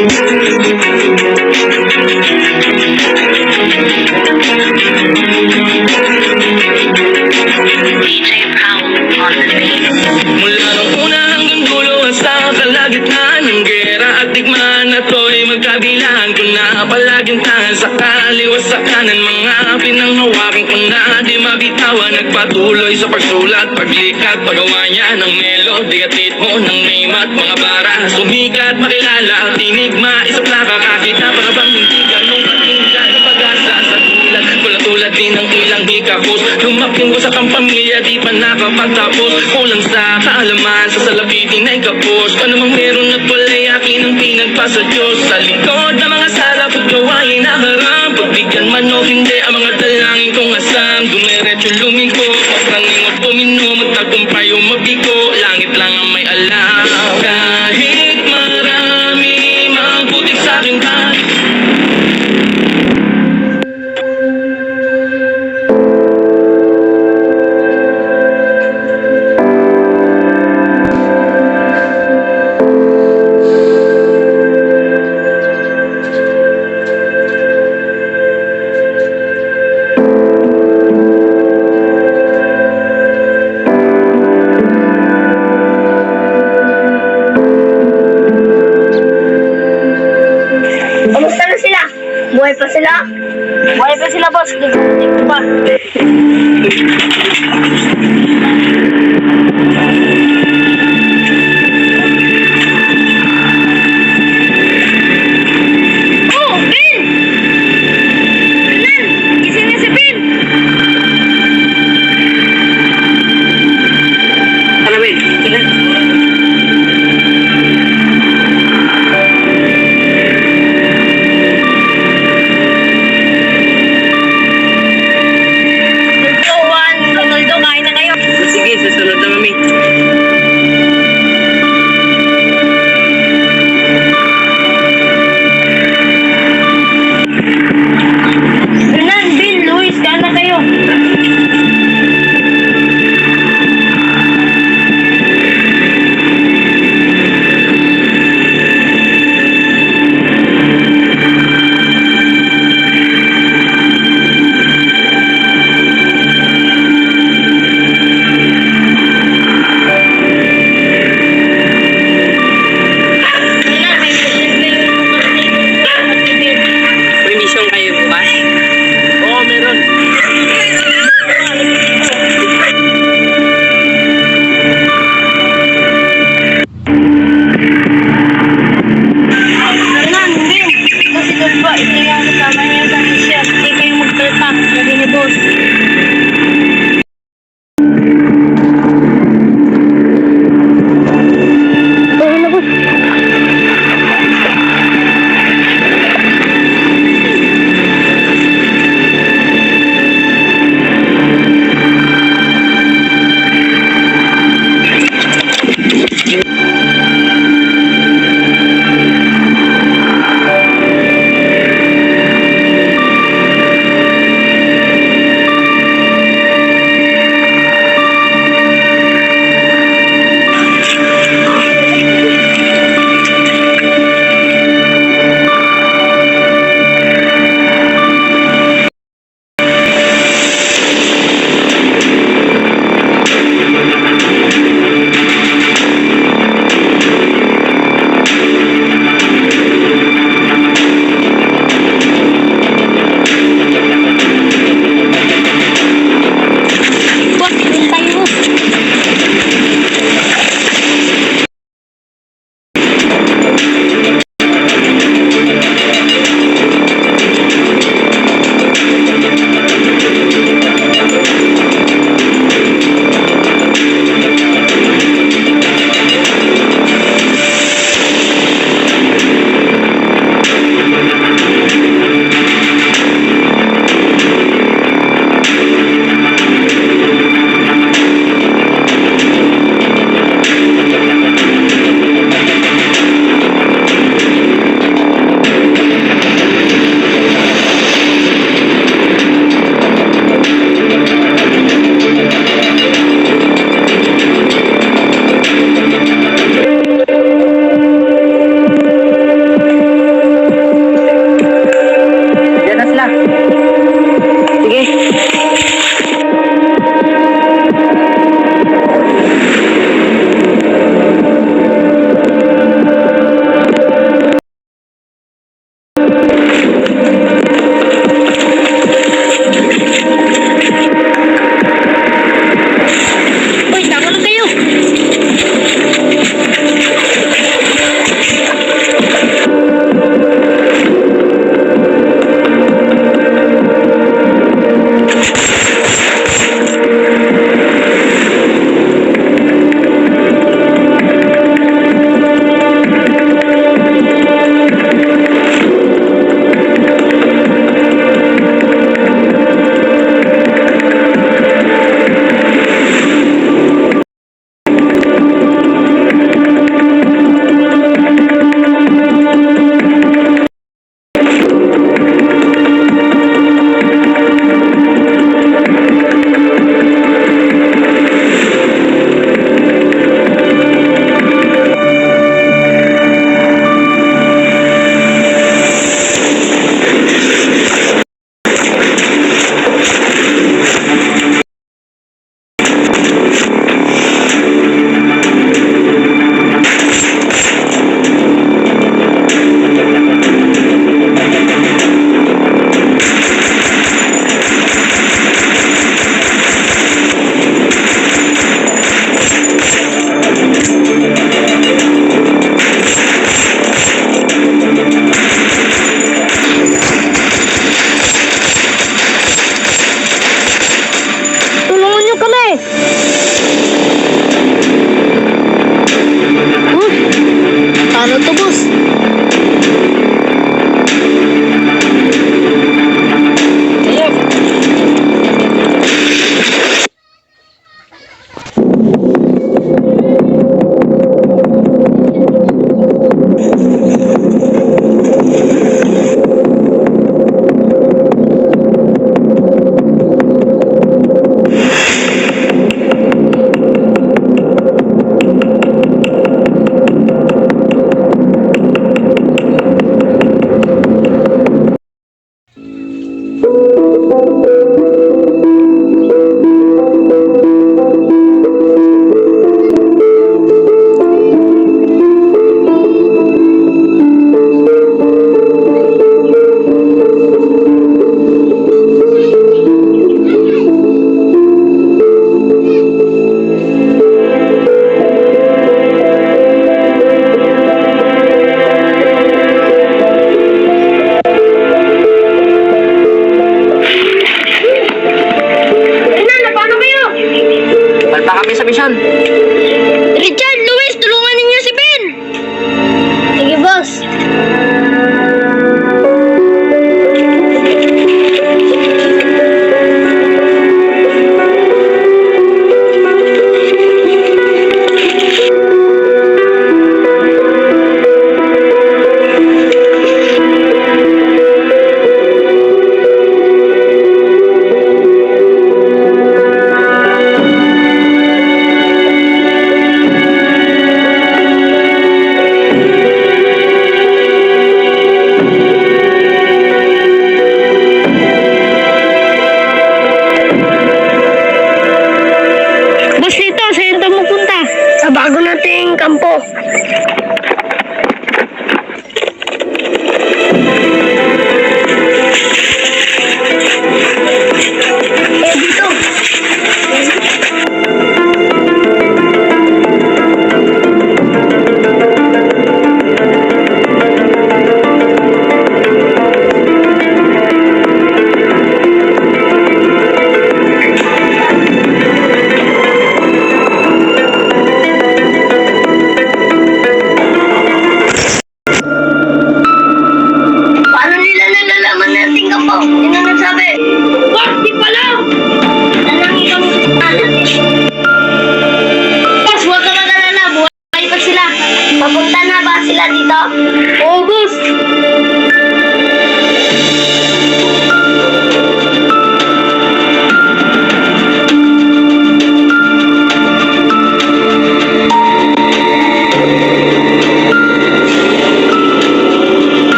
Mula nung una hanggang dulo sa kalagitnaan ng gera at digmaan na to'y magkabilaan ko na palaging tangan sa kaliwa sa kanan. Mga pinanghawakan ko na di mabitawan. Nagpatuloy sa pagsulat, paglikat, paggawa niya ng melody at ritmo ng name at mga bara. Sumikat, makilala, tinigma, isang plaka, kakita, para bang hindi ganong katingga ng pag-asa sa tulad. Tulad din ng ilang hikapos. Lumaking ko sa kang pamilya, di pa nakapagtapos. Kulang sa kaalaman, sa salapitin ay kapos. Ano mang meron at wala'y akin ang pinagpasa Diyos. Sa likod ng mga salap at gawain na haram, pagbigyan man o hindi ang mga dalangin kong asam. Dumiretso lumiko, pagrangin at uminom, magtagumpay o mabigo, langit lang ang may alam. Kahit marami magputik sa akin tayo. Kamusta na sila? Buhay pa sila? Buhay pa sila, boss. Dito pa. Oh, Ben! Nan, gising na si Ben! Ano, Ben? Juan, Ronaldo, kain na kayo. Sige, susunod na, mami.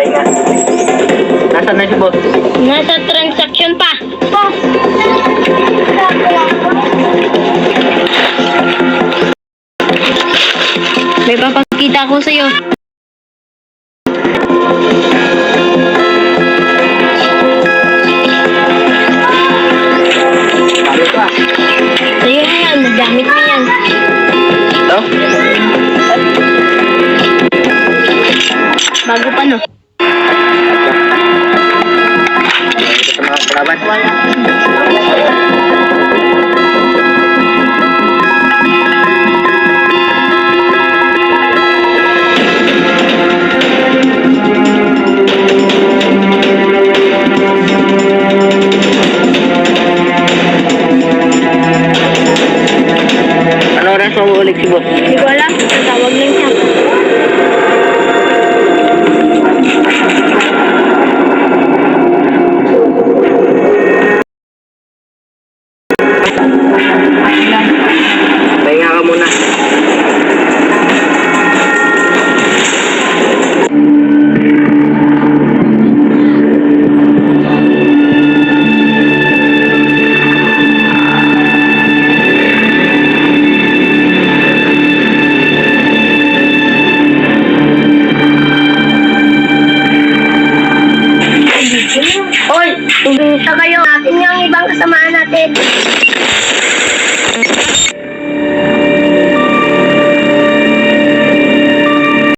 pahinga. Nasaan na si boss? Nasa transaction pa. Boss! May papakita ko sa'yo. Ano pa? Sa'yo na yan, nagamit mo yan. Ito? Bago pa no? Ito sa mga kalaban. Ano oras mo ulit si boss? Hindi ko alam, tawag lang siya. Pahinga ka muna. Hoy, tumingin kayo. Atin yung ibang kasamaan natin.